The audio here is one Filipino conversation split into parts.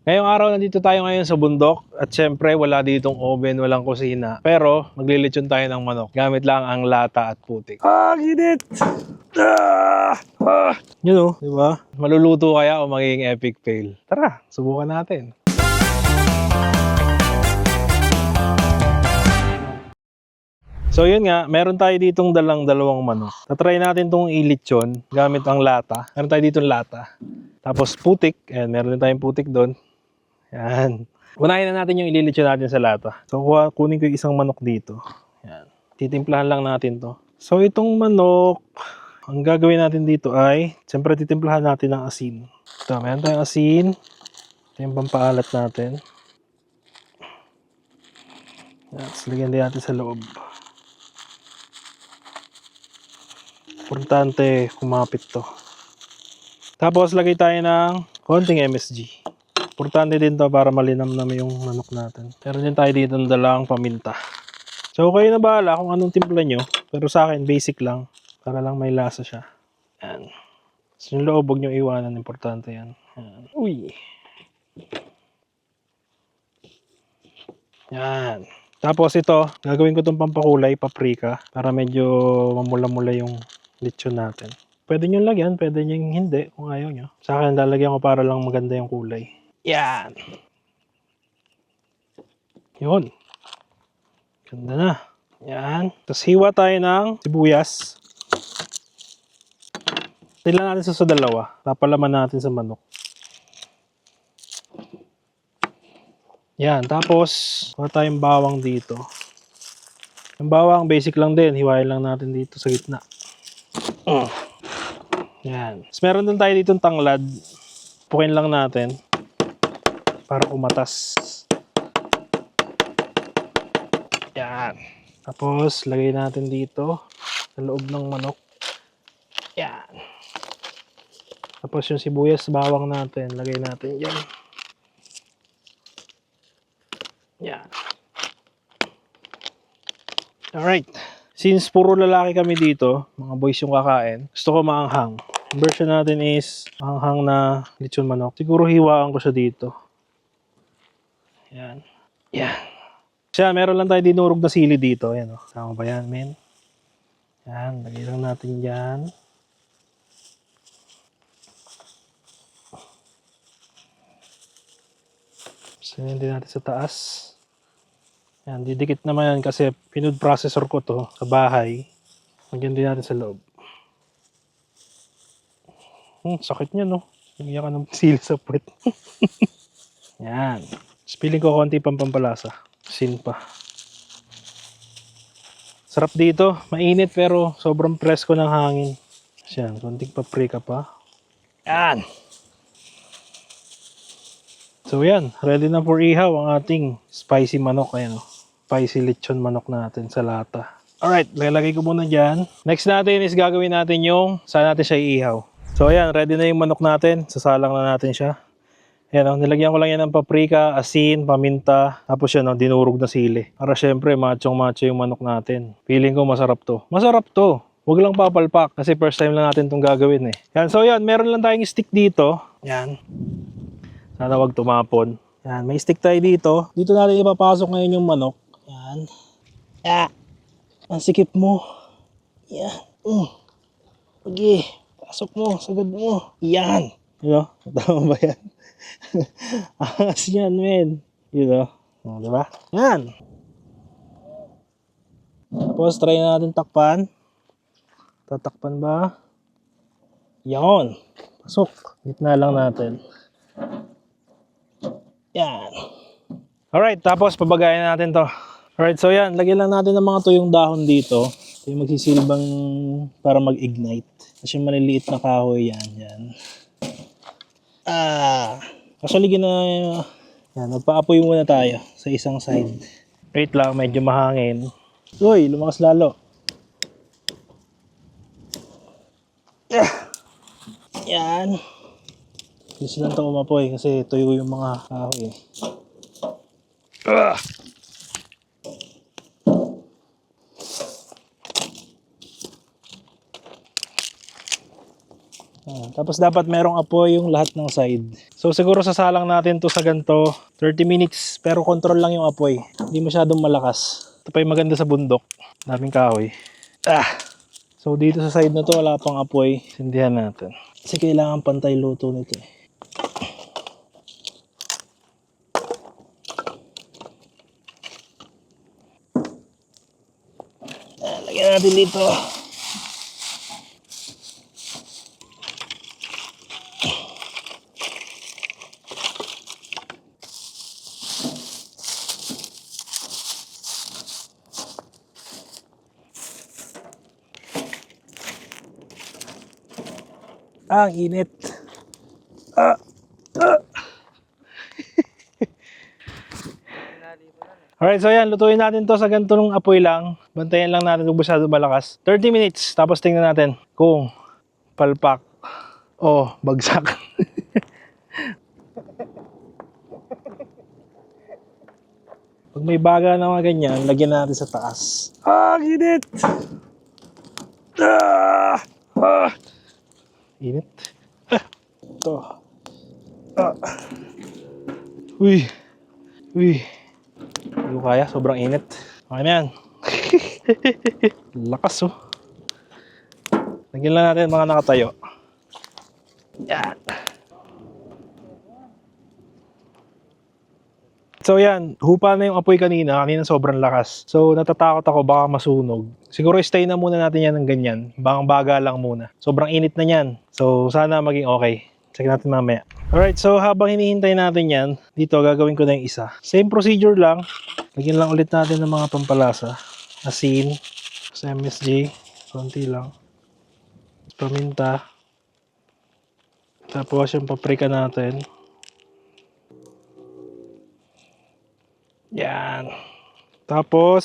Ngayong araw nandito tayo ngayon sa bundok at syempre wala ditong oven, walang kusina. Pero maglilitsyon tayo ng manok gamit lang ang lata at putik. Ginit! Yun o, di ba? Maluluto kaya o magiging epic fail? Tara, subukan natin. So yun nga, meron tayo ditong dalawang manok. Tatry natin tong ilitsyon gamit ang lata. Meron tayo ditong lata. Tapos putik, and meron din tayong putik doon. Yan. Unahin na natin yung ililitsyon natin sa lata. So kunin ko yung isang manok dito. Yan. Titimplahan lang natin to. So itong manok, ang gagawin natin dito ay, siyempre titimplahan natin ng asin. Ito, meron tayong asin. Ito yung pampaalat natin. Yan, lagyan din natin sa loob. Importante kumapit to. Tapos lagay tayo ng konting MSG. Importante din to para malinamnam yung manok natin. Meron din tayo dito ng dalang paminta. So kayo na bahala kung anong timpla nyo. Pero sa akin basic lang. Para lang may lasa siya. Yan. So yung loob huwag nyo iwanan. Importante yan. Yan. Uy. Yan. Tapos ito, gagawin ko itong pampakulay, paprika. Para medyo mamula-mula yung lechon natin. Pwede nyo lagyan, pwede nyo hindi kung ayaw nyo. Sa akin lalagyan ko para lang maganda yung kulay. Yan. Yun. Ganda na. Yan. Tapos hiwa tayo ng sibuyas. Tilan natin sa dalawa. Papalaman natin sa manok. Yan. Tapos, kuha tayong bawang dito. Yung bawang, basic lang din. Hiwain lang natin dito sa gitna. Yan. Tapos meron din tayo dito tanglad. Pukin lang natin. Para umatas. Yan. Tapos, lagay natin dito sa loob ng manok. Yan. Tapos yung sibuyas, bawang natin, lagay natin yan. Yan. Alright. Since puro lalaki kami dito, mga boys yung kakain, gusto ko maanghang. Ang version natin is maanghang na lechon manok. Siguro hiwaan ko siya dito. Yan. Yan. Siya, meron lang tayo dinurog na sili dito. Ayan o. Tama ba yan, men? Yan. Lagay lang natin yan. Sinyan din natin sa taas. Yan. Didikit naman yan kasi pinood processor ko to sa bahay. Lagyan din natin sa loob. Sakit niya, no? Nagyan ka ng sili sa puwet. Yan. Piling ko konti pampalasa. Sin pa. Sarap dito. Mainit pero sobrang presko ng hangin. Yan. Konting paprika pa. Yan. So yan. Ready na for ihaw ang ating spicy manok. Ayan o. Spicy lechon manok natin sa lata. Alright. Lalagay ko muna dyan. Next natin is gagawin natin yung saan natin siya iihaw. So ayan. Ready na yung manok natin. Sasalang na natin siya. Ayan, nilagyan ko lang yan ng paprika, asin, paminta, tapos yan, dinurog na sili. Para syempre, machong-macho yung manok natin. Feeling ko masarap to. Masarap to. Huwag lang papalpak kasi first time lang natin itong gagawin eh. Yan, so yan, meron lang tayong stick dito. Yan. Sana wag tumapon. Yan, may stick tayo dito. Dito natin ipapasok ngayon yung manok. Yan. Ang sikip mo. Yan. Okay. Pasok mo, sagad mo. Yan. Diba? Tama ba yan? Angas yan, men. You know? Diba? Yan. Tapos, try natin takpan. Tatakpan ba? Yan. Pasok. Gitna lang natin. Yan. Alright, tapos pabagayan natin to. Alright, so yan. Lagyan lang natin ng mga tuyong dahon dito. Ito yung magsisilbang para mag-ignite. Kasi yung maliliit na kahoy yan. Yan. Actually, yan, magpa-apoy muna tayo sa isang side. Wait lang, medyo mahangin. Uy, lumakas lalo. Yan. Please lang ito umapoy kasi tuyo yung mga kahoy. Yan. Tapos dapat merong apoy yung lahat ng side. So siguro sasalang natin to sa ganito 30 minutes pero control lang yung apoy. Hindi masyadong malakas. Ito pa yung maganda sa bundok. Daming kahoy. So dito sa side na to wala pang apoy. Sindihan natin. Kasi kailangan pantay luto nito eh. Lagyan natin dito. Ang init. Alright, so yan, lutuin natin to sa ganito ng apoy lang. Bantayan lang natin kung masyado malakas. 30 minutes, tapos tingnan natin kung palpak o bagsak. Pag may baga na mga ganyan, lagyan natin sa taas. Init! Init. Ito. Uy. Hindi ko kaya, sobrang init. Okay na yan. Lakas oh. Lagyan lang natin mga nakatayo. Yan. So yan, hupa na yung apoy kanina sobrang lakas. So natatakot ako baka masunog. Siguro stay na muna natin yan ng ganyan. Baka baga lang muna. Sobrang init na yan. So sana maging okay. Check natin mamaya. Alright, so habang hinihintay natin yan, dito gagawin ko na yung isa. Same procedure lang. Lagyan lang ulit natin ng mga pampalasa. Asin, sa MSG, konti lang. Paminta. Tapos yung paprika natin. Yan. Tapos,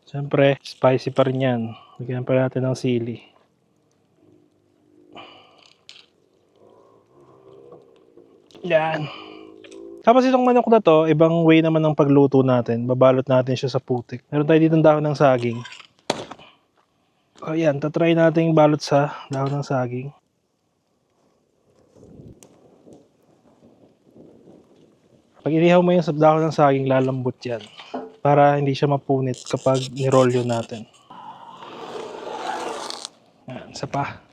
siyempre, spicy pa rin yan. Lagyan pa natin ng sili. Yan. Tapos itong manok na to, ibang way naman ng pagluto natin. Babalot natin siya sa putik. Meron tayo dito ng dahon ng saging. O yan, tatry natin balot sa dahon ng saging. Pag inihaw mo yung sa dahon ng saging, lalambot yan. Para hindi siya mapunit kapag nirolyo natin. Yan, isa pa.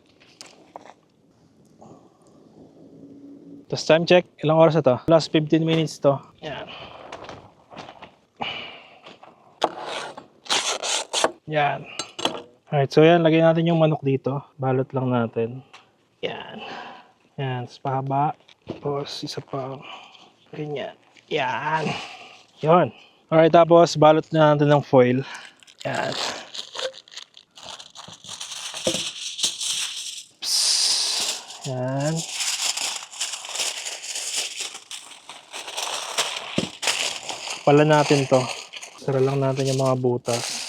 Tapos time check, ilang oras na to? Last 15 minutes to. Yan. Yan. Alright, so yan, lagay natin yung manok dito. Balot lang natin. Yan. Yan, tapos pahaba. Tapos isa pa. Ganyan. Yan. Yun. Alright, tapos balot na natin ng foil. Yan. Psst. Yan. Pala natin to. Sara lang natin yung mga butas.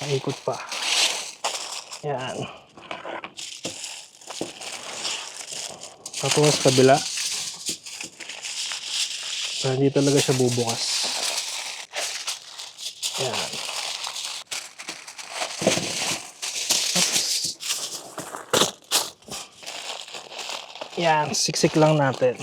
Ikot pa. Yan. Tapos kabila. Para hindi talaga siya bubukas. Yan. Yan, siksik lang natin.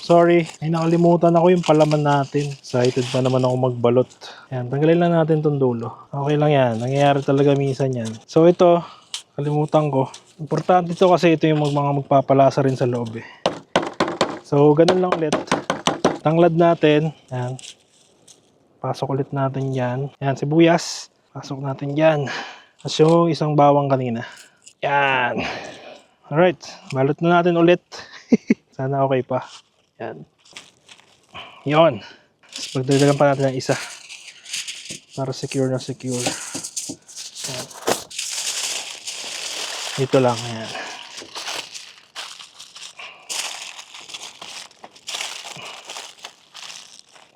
Sorry, ay nakalimutan ako yung palaman natin. Excited pa naman ako magbalot. Yan, tanggalin lang natin tong dulo. Okay lang yan, nangyayari talaga minsan yan. So ito, kalimutan ko. Importante ito kasi ito yung mga magpapalasa rin sa loob eh. So ganun lang ulit. Tanglad natin. Yan. Pasok ulit natin yan. Yan, sibuyas. Pasok natin yan. Tapos yung isang bawang kanina. Yan. Alright, balot na natin ulit. Sana okay pa. Yan. Yon. Magdagdagan pa natin ng isa. Para secure na secure. Yan. Dito lang. Yan.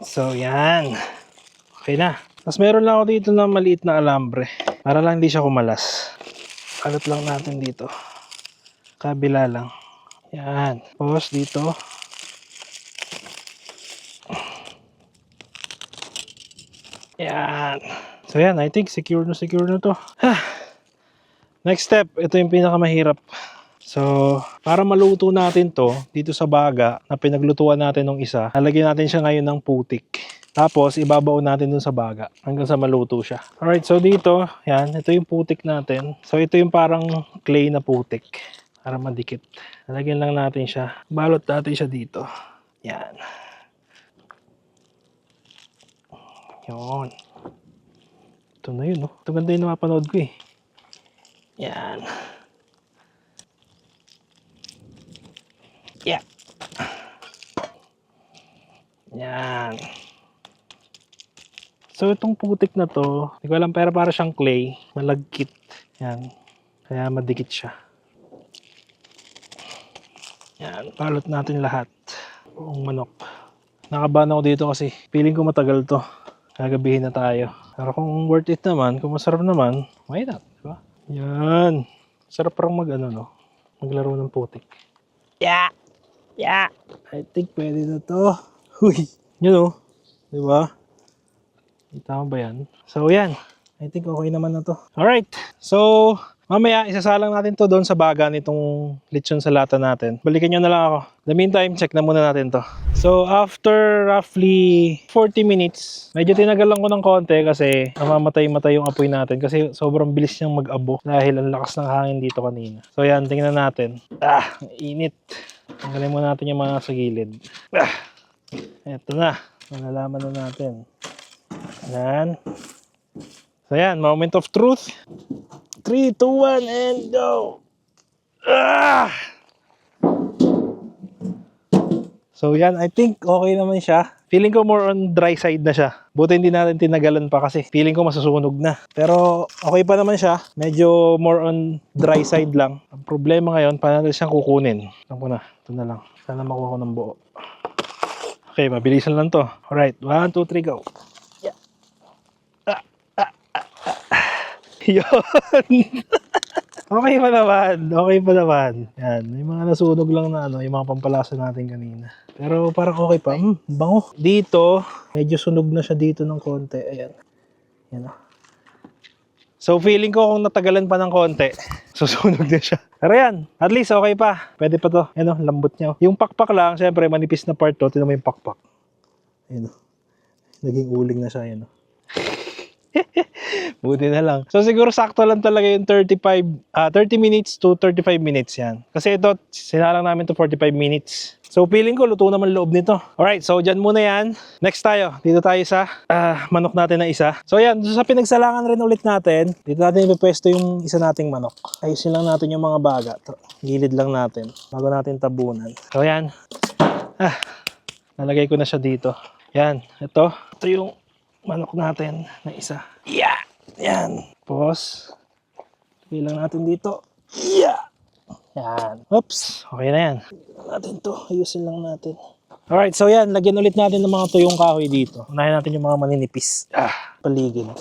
So, yan. Okay na. Tapos meron lang ako dito na maliit na alambre. Para lang hindi siya kumalas. Kalot lang natin dito. Kabila lang. Yan. Tapos dito. Yan. So yan, I think secure na to. Next step, ito yung pinakamahirap. So, para maluto natin to dito sa baga na pinaglutuan natin ng isa, lalagyan natin siya ngayon ng putik. Tapos, ibabaon natin dun sa baga hanggang sa maluto siya. Alright, so dito, yan, ito yung putik natin. So, ito yung parang clay na putik para madikit. Lalagyan lang natin siya. Balot natin siya dito. Yan. Yun. Ito na yun, no? Ito ganda yung napapanood ko eh. Yan. Yeah. Yan. So, itong putik na to, hindi ko alam, pero para siyang clay. Malagkit. Yan. Kaya madikit siya. Yan. Palot natin lahat. Buong manok. Nakabahan ako dito kasi feeling ko matagal to. Gagabihin na tayo. Pero kung worth it naman, kung masarap naman, why not? Diba? Yan. Sarap parang no? Maglaro ng putik. Yeah! Yeah! I think pwede na to. Huy! Yun o. Diba? Tama ba yan? So yan. I think okay naman na to. Alright. So, mamaya isasalang natin to doon sa baga nitong lechon sa lata natin. Balikan nyo na lang ako. In the meantime, check na muna natin to. So, after roughly 40 minutes, medyo tinagalan ko ng konti kasi namamatay-matay yung apoy natin kasi sobrang bilis niyang mag-abo dahil ang lakas ng hangin dito kanina. So yan, tingnan natin. Init. Tanggalin muna natin yung mga sa gilid. Eto na. Malalaman na natin. Yan. So yan, moment of truth. 3, 2, 1, and go! So yan, I think okay naman siya. Feeling ko more on dry side na siya. Buti hindi natin tinagalan pa kasi feeling ko masusunog na. Pero okay pa naman siya. Medyo more on dry side lang. Ang problema ngayon, paano natin siyang kukunin? Alam ko na, ito na lang. Sana makuha ko ng buo. Okay, mabilisan lang to. Alright, 1, 2, 3, go. Yeah. Yun. Okay pa naman. Okay pa naman. Yan. May mga nasunog lang na yung mga pampalasa natin kanina. Pero parang okay pa. Bango. Dito, medyo sunog na siya dito ng konti. Ayan. Yan o. So feeling ko kung natagalan pa ng konti, susunog na siya. Pero yan, at least okay pa. Pwede pa to. Ayan o, lambot niya. Yung pakpak lang, syempre manipis na part to. Tignan mo yung pakpak. Ayan o. Naging uling na siya. Ayan o. Buti na lang. So siguro sakto lang talaga yung 30 minutes to 35 minutes yan. Kasi ito, sinalang namin to 45 minutes. So feeling ko luto naman loob nito. Alright, so dyan muna yan. Next tayo. Dito tayo sa manok natin na isa. So yan, sa pinagsalangan rin ulit natin, dito natin ipipwesto yung isa nating manok. Ayusin lang natin yung mga baga. Gilid lang natin bago natin tabunan. So yan. Nalagay ko na siya dito. Yan, ito yung manok natin na isa. Yeah! Yan. Tapos, bilang natin dito. Yeah! Yan. Oops. Okay na yan. Natin to. Ayusin lang natin. Alright, so yan. Lagyan ulit natin ng mga tuyong kahoy dito. Unahin natin yung mga maninipis. Paligid.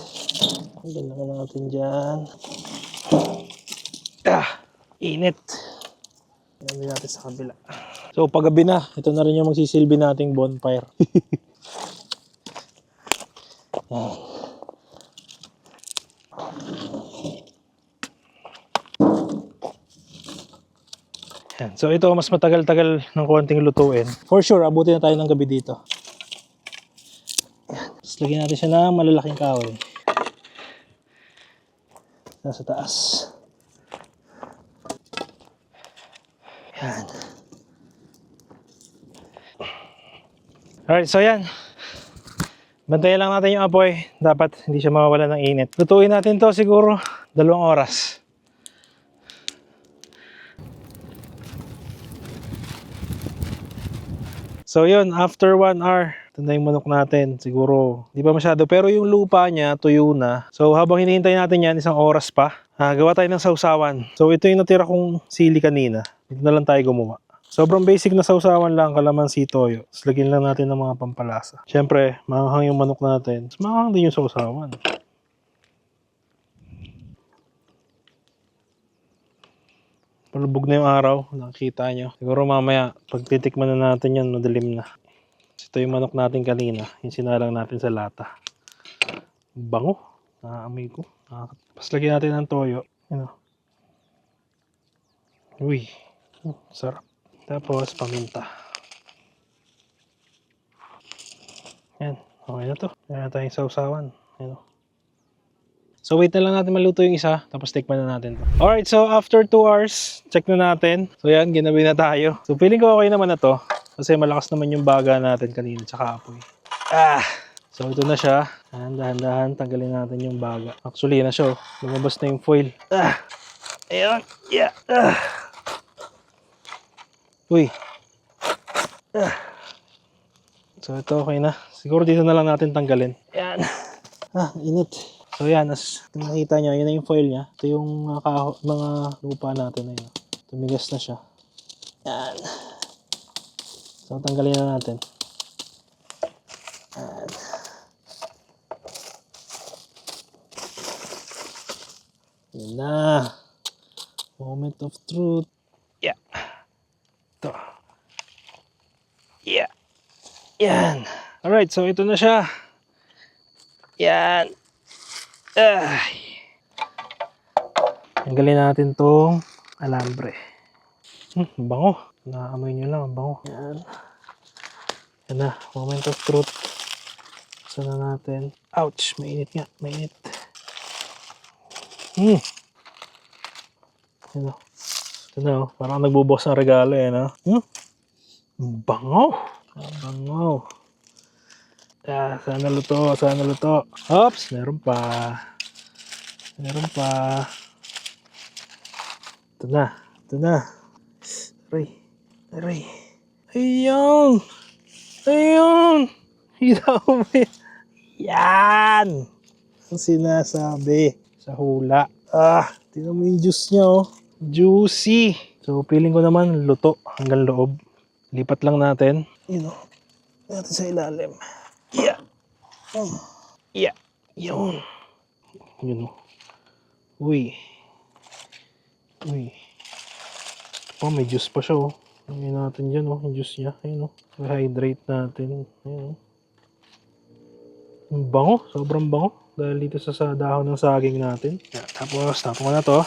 Lagyan lang natin dyan. Init. Lagyan natin sa kabila. So, paggabi na. Ito na rin yung magsisilbi nating bonfire. Yan. Yan. So ito mas matagal-tagal ng konting lutuin. For sure, abutin na tayo ng gabi dito. Yan. Tapos lagyan natin siya ng malalaking kahoy. Nasa taas. Yan. Alright, so yan. Bantayan lang natin yung apoy. Dapat hindi siya mawawala ng init. Lutuin natin to siguro 2 oras. So yun, after 1 hour, ito na yung manok natin. Siguro, di pa masyado. Pero yung lupa niya, tuyo na. So habang hinihintay natin yan, 1 oras pa. Gawa tayo ng sausawan. So ito yung natira kong sili kanina. Dito na lang tayo gumawa. Sobrang basic na sausawan lang, kalamansi, toyo. Tapos lagyan lang natin ng mga pampalasa. Siyempre, maanghang yung manok natin. Tapos maanghang din yung sausawan. Palubog na yung araw, nakikita nyo. Siguro mamaya, pag titikman na natin yan, madilim na. Ito yung manok natin kanina, yung sinalang natin sa lata. Bango, nakaamoy ko. Tapos lagyan natin ng toyo. You know. Uy, sarap. Tapos, paminta. Yan, okay na to. Meron na tayong sausawan. Yan. So, wait na lang natin maluto yung isa, tapos tikman na natin to. Alright, so after 2 hours, check na natin. So, yan, ginabi na tayo. So, feeling ko okay naman na to. Kasi malakas naman yung baga natin kanina, tsaka apoy. So, ito na siya. Dahan-dahan, tanggalin natin yung baga. Actually, yan na siya. Lumabas na yung foil. Ayan. Yeah. Uy. So, ito okay na. Siguro dito na lang natin tanggalin. Ayan. Init. So, yan. As nakita nyo, yun na yung foil niya. Ito yung mga lupa natin. Ayun. Tumigas na siya. Yan. So, tanggalin na natin. Yan. Yan na. Moment of truth. Yeah. Ito. Yeah. Yan. Alright, so ito na siya. Yan. Tanggalin natin tong alambre. Bango. Naamoy nyo lang, bango. Yan. Yan na, moment of truth. Sana natin. Ouch, mainit nga, mainit. Yan o. Ito na o, parang nagbubukas ng regalo eh, no? Bango. Bango. Sana luto, sana luto. Oops, meron pa. Meron pa. Ito na, ito na. Aray, aray. Ayun! Ayun! Hiraw mo yan. Yan! Ang sinasabi sa hula. Tingnan mo yung juice niya oh. Juicy! So, feeling ko naman luto hanggang loob. Lipat lang natin. Yun oh. Natin sa ilalim. Yeah! Yeah! Yun! Yun oh. Uy! Uy! Oh, may juice pa siya oh. Lagyan natin dyan oh, yung juice niya. Ayun oh. I-hydrate natin. Ayun oh. Ang bango, sobrang bango. Dahil dito sa dahon ng saging natin. Yan, tapos, tapon ko na to.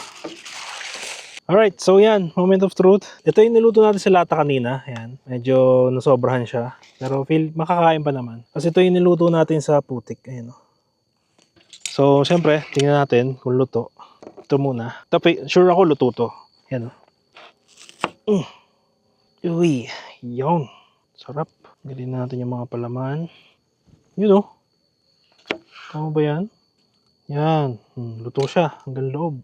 Alright, so yan, moment of truth. Ito yung niluto natin sa lata kanina. Yan, medyo nasobrahan siya. Pero makakain pa naman. Kasi ito yung niluto natin sa putik. Ayun oh. So, siyempre, tingnan natin kung luto. Ito muna. Tapi, sure ako luto to. Yan oh. Uy, yun. Sarap. Galin natin yung mga palaman. Yun oh. Tama ba yan? Yan. Luto siya hanggang loob.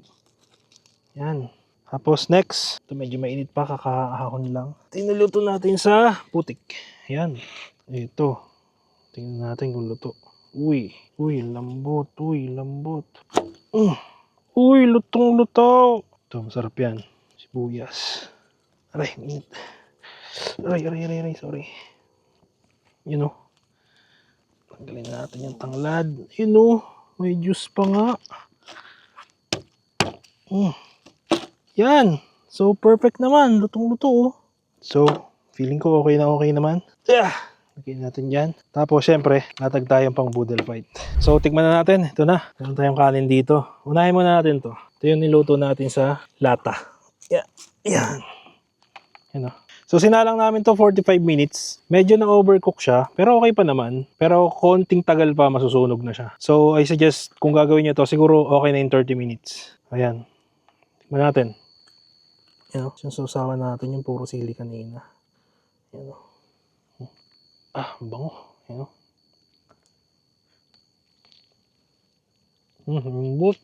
Yan. Tapos next, ito medyo mainit pa, kakaahon lang. Tinuluto natin sa putik. Yan. Ito. Tingnan natin kung luto. Uy. Uy, lambot. Uy, lambot. Uy, lutong luto. Ito, masarap yan. Sibuyas. Aray, mainit. Aray. Sorry. Yun o. Tanggalin natin yung tanglad. Yun o. May juice pa nga. Yan. So, perfect naman. Lutong-luto oh. So, feeling ko okay naman. Lagyan natin yan. Tapos, syempre, natag tayong pang boodle fight. So, tignan na natin. Ito na. Meron tayong kanin dito. Unahin muna natin to. Ito yung niluto natin sa lata. Yan. Yan o. So, sinalang namin to 45 minutes. Medyo na-overcook siya, pero okay pa naman. Pero konting tagal pa, masusunog na siya. So, I suggest, kung gagawin nyo to, siguro okay na yung 30 minutes. Ayan. Tignan natin. Yan o. Yung sausawan natin yung puro sili kanina. Yan o. Bango. Yan o. Lambot.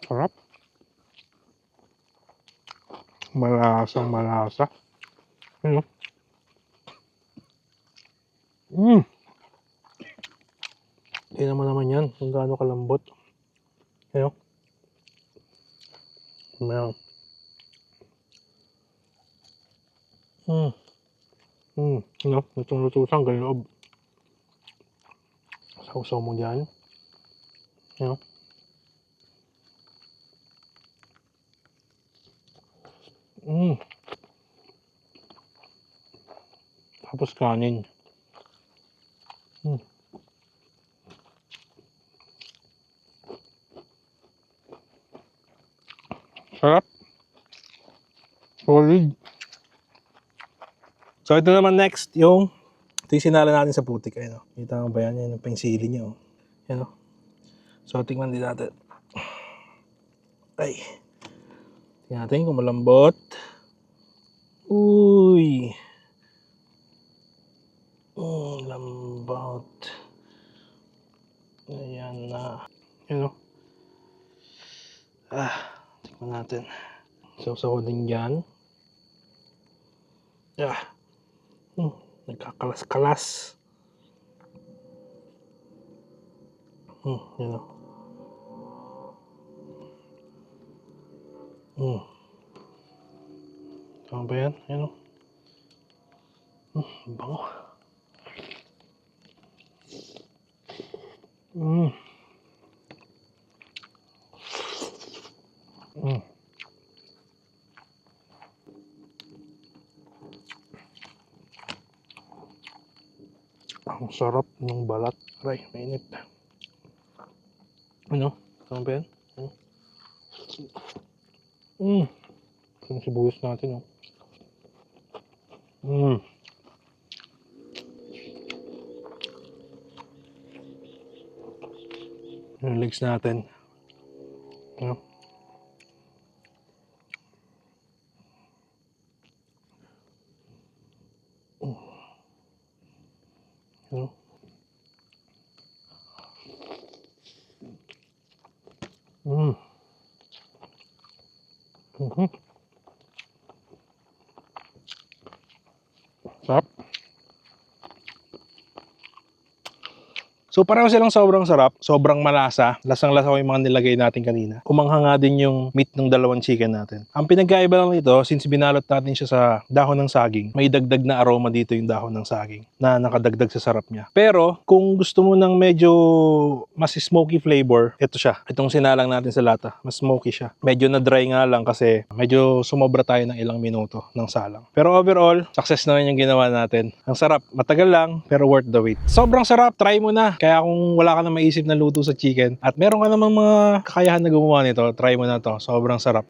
Sarap. Malasa. Ano? Tingnan mo naman yan kung gaano kalambot. Ano? Ano? Ano? Lutong-luto siyang galoob. Sausaw mo dyan. Ano? Tapos kanin. Sarap. Solid. So ito naman next, ito yung sinala natin sa putik. Ayun, oh. Kita mo ba yan? Yan yung pangsili niya. Oh. Yan, oh. So tingnan din natin. Ay. Tingnan natin kung malambot. Uy. Lambot. Ayan na. Yan, oh. Tingnan natin. So sa huling yan. Nagkakalas-kalas. Yan o. Tama ba yan? Yan o. Bango. Ang sarap ng balat. Aray, mainit. Ano? Tama ba yan? Yung sibuyas natin, oh. Yung legs natin. Ano? Ano? Sarap. So pareho silang sobrang sarap, sobrang malasa, lasang-lasa ko yung mga nilagay natin kanina. Kumangha nga din yung meat ng dalawang chicken natin. Ang pinagkaiba lang nito, since binalot natin siya sa dahon ng saging, may dagdag na aroma dito yung dahon ng saging na nakadagdag sa sarap niya. Pero kung gusto mo ng medyo mas smoky flavor, ito siya. Itong sinalang natin sa lata, mas smoky siya. Medyo na dry nga lang kasi medyo sumobra tayo ng ilang minuto ng salang. Pero overall, success naman yung ginawa natin. Ang sarap, matagal lang pero worth the wait. Sobrang sarap, try mo na. Kaya kung wala ka na maisip na luto sa chicken at meron ka namang mga kakayahan na gumawa nito, try mo na to. Sobrang sarap.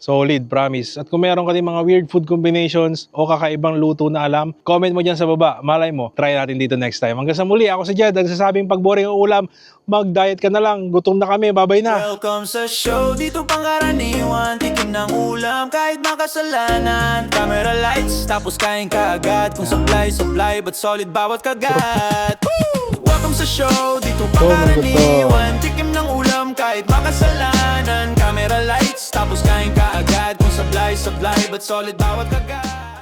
Solid, promise. At kung meron ka din mga weird food combinations o kakaibang luto na alam, comment mo dyan sa baba. Malay mo, try natin dito next time. Hanggang sa muli, ako si Jed. Nagsasabing pag boring ang ulam, mag-diet ka na lang. Gutom na kami. Babay na. Welcome sa show, dito pangkaraniwan. Tikim ng ulam kahit makasalanan. Camera lights, tapos kain ka agad. Kung supply, but solid bawat kagat. Welcome sa show, dito pangkaraniwan. Tikim ng ulam kahit makasalanan. Camera lights, tapos kain ka agad. Kung supply, but solid bawat kagat.